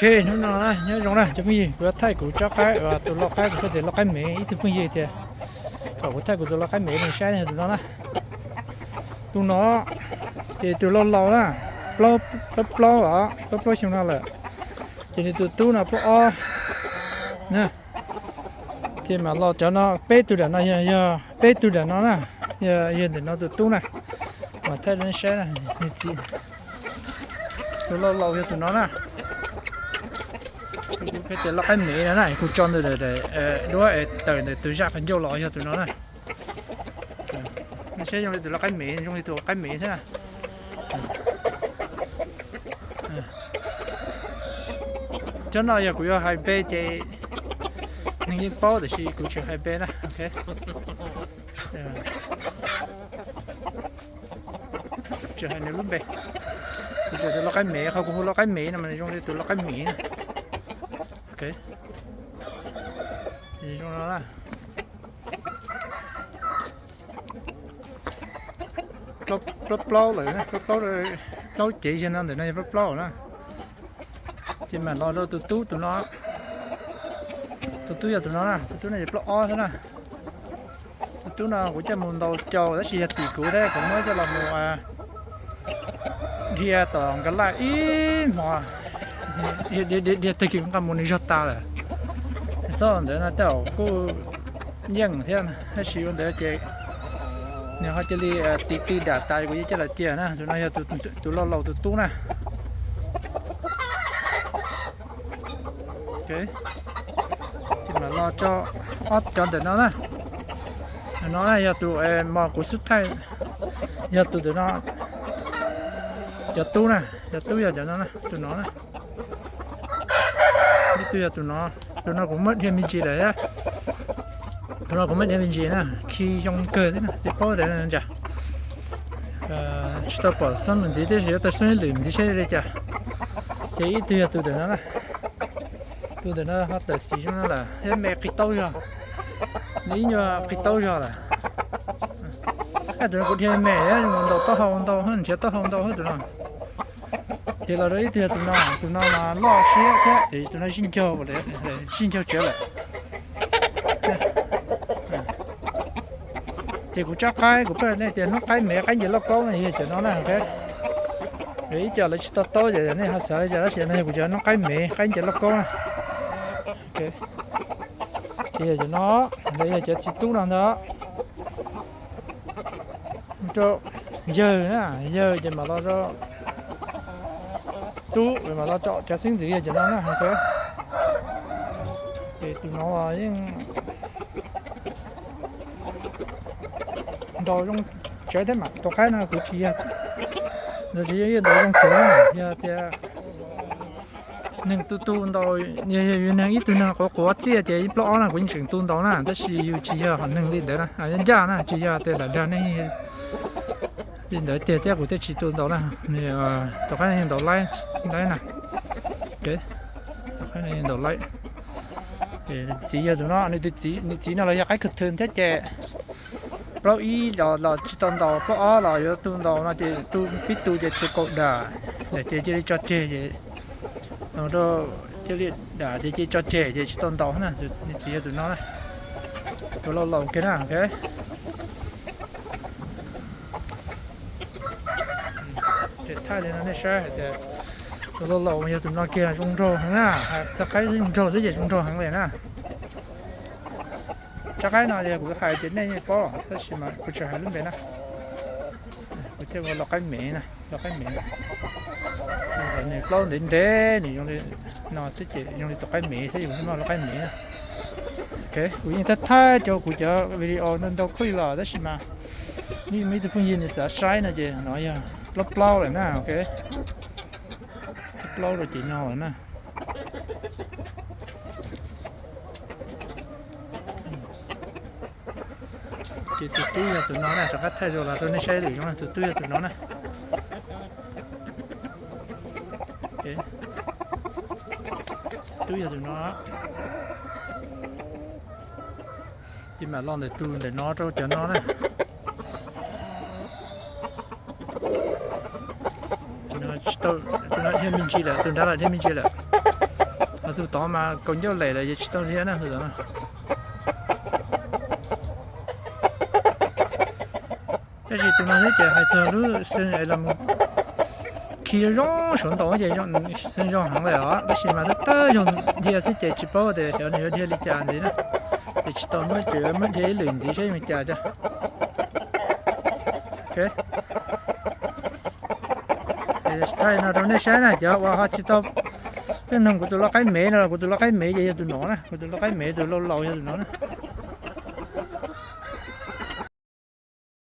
ok nó nhớ trong này cho mình vừa thay của cho cái và tụi lo cái có thể lo cái mẹ ít thứ gì thì còn thay của tụi lo cái mẹ này sai này tụi nó tụi nó thì tụi lo lâu là lo ở xong nào là cho nên tụi nó bỏ nè thì mà lo cho nó bé tụi nó giờ bé tụi nó nè giờ thì nó tụi này mà thay nó sai này thì tụi lo lâu cho tụi nó nè cái tiền lót cái mì này này, cô cho để đối từ ra phần vô lọ cho tụi nó này, nó sẽ dùng để từ lót cái mì, dùng để từ cái mì thế này, cho nó giờ cũng có hai bé chị, những cái bao thì chỉ cũng chỉ hai bé đó, ok, chỉ hai nửa bé, giờ từ lót cái mì, không có lót cái mì này mà dùng để từ lót cái mì này. Ok, thì trong đó là lâu rồi nè, lâu chỉ cho nó để nó lâu nữa, thì mà lo đâu tụi nó giờ tụi nó nè, tụi này lâu thế nè, tụi nó cũng cho mình đầu trâu đó chỉ tỷ cũ đấy, cũng mới cho là một dia toàn cái lại ít mà dia thực hiện cái môn rất ta rồi. Sao để nó đâu cô nhận thế này hay sử dụng để chơi nếu họ chơi đi tí đã tay của chơi là chơi nè tụi nó giờ tụi lâu tụi tú nè ok thì mà lo cho ót cho để nó nè giờ tụi em mà của sức thay giờ tụi nó giờ tú nè giờ tú giờ cho nó nè tụi nó nè đi giờ tụi nó cũng mất thêm gì đấy á, tụi nó cũng mất thêm gì nè, khi trong cơ thế này, thì có thể là chả, stop bỏ xong mình chỉ để tôi xuống lửng thì sẽ đây chả, chỉ ít giờ tụi nó là, tụi nó họ tự xí chúng nó là, thế mẹ cái tàu rồi, nếu như cái tàu rồi là, tụi nó cũng thêm mẹ á, mình đầu hơn, chỉ tàu hơn tụi nó. Thì là đấy thì tụi nó là lo xía thế thì tụi nó xin cho vào để xin cho trở lại thì cũng chắc cái của bên này thì nó cái mẹ cái gì nó có này thì nó là cái đấy giờ là chỉ to vậy này họ sợ giờ nó sẽ này của nó cái mẹ cái gì nó có ok thì giờ nó đây là chỉ tú nào đó cho giờ nè giờ mà lo cho chú rồi mà nó chọn cho sinh gì cho nó là ok thì tụi nó là những đồ trong chế thế mà tôi cái nào cũng chỉ là rồi chỉ đồ trong chế này giờ thì nhưng tụi đồ như này ít tụi nó có chia chỉ lo là cũng chừng tụi đó là tất nhiên chỉ là họ nâng đi đấy là nhân gia nè chỉ là tên là ra này thì để tiền của chỉ tụi đó là này tôi cái này đồ lấy đấy nè ok cái này đồ lấy thì chỉ giờ tụi nó này chỉ nó là cái cực thường thế trẻ rồi ý là chỉ tụi đó có là tụi đó là thì tụi biết tụi để cột đà để chơi cho chơi vậy nó chơi đà để chơi cho chơi để chỉ tụi đó nè chỉ giờ tụi nó này tụi lâu cái nào ok thay để nó sẽ để lâu bây giờ tụi nó kia trung trâu hàng à chắc cái trung trâu cái gì trung trâu hàng này nè chắc cái nào thì cũng hai chuyện này có tất nhiên mà cũng chờ hai lúc đấy nè có thể vào lọc cái mẹ nè lọc cái mẹ này lâu đến thế thì dùng để nó sẽ chỉ dùng để lọc cái mẹ sẽ dùng nó lọc cái mẹ ok cũng như thế thay cho cũng chờ video nên đâu có là tất nhiên mà như mấy thứ phương diện thì sẽ sai nè chị nói à lâu rồi nè ok lâu rồi chị nhau rồi nè chị tụi tụi nó này sẽ cắt thay rồi là tôi nên xây để cho nó tụi nó này ok tụi nó thì mà lo để nó cho nó này tụi nó thêm minh chi là tụi nó là thêm minh chi là tụi tao mà còn nhau lẻ là chỉ tao riêng nè rồi đó cái gì tụi nó thấy chạy hay thơ lúc sinh này làm khi rong xuống tàu vậy rong sinh rong hàng này đó cái gì mà nó tới rong thì sẽ chạy chỉ bao để cho nên thì đi chạy gì đó thì chỉ tao mới chạy mới chạy luyện gì chứ mình chạy chứ ok cái nào trong này sáng này chờ qua họ chỉ tao cái nông của tụi nó cái mẹ nào của tụi nó cái mẹ vậy tụi nó nè của tụi nó cái mẹ tụi lâu lâu cho tụi nó nè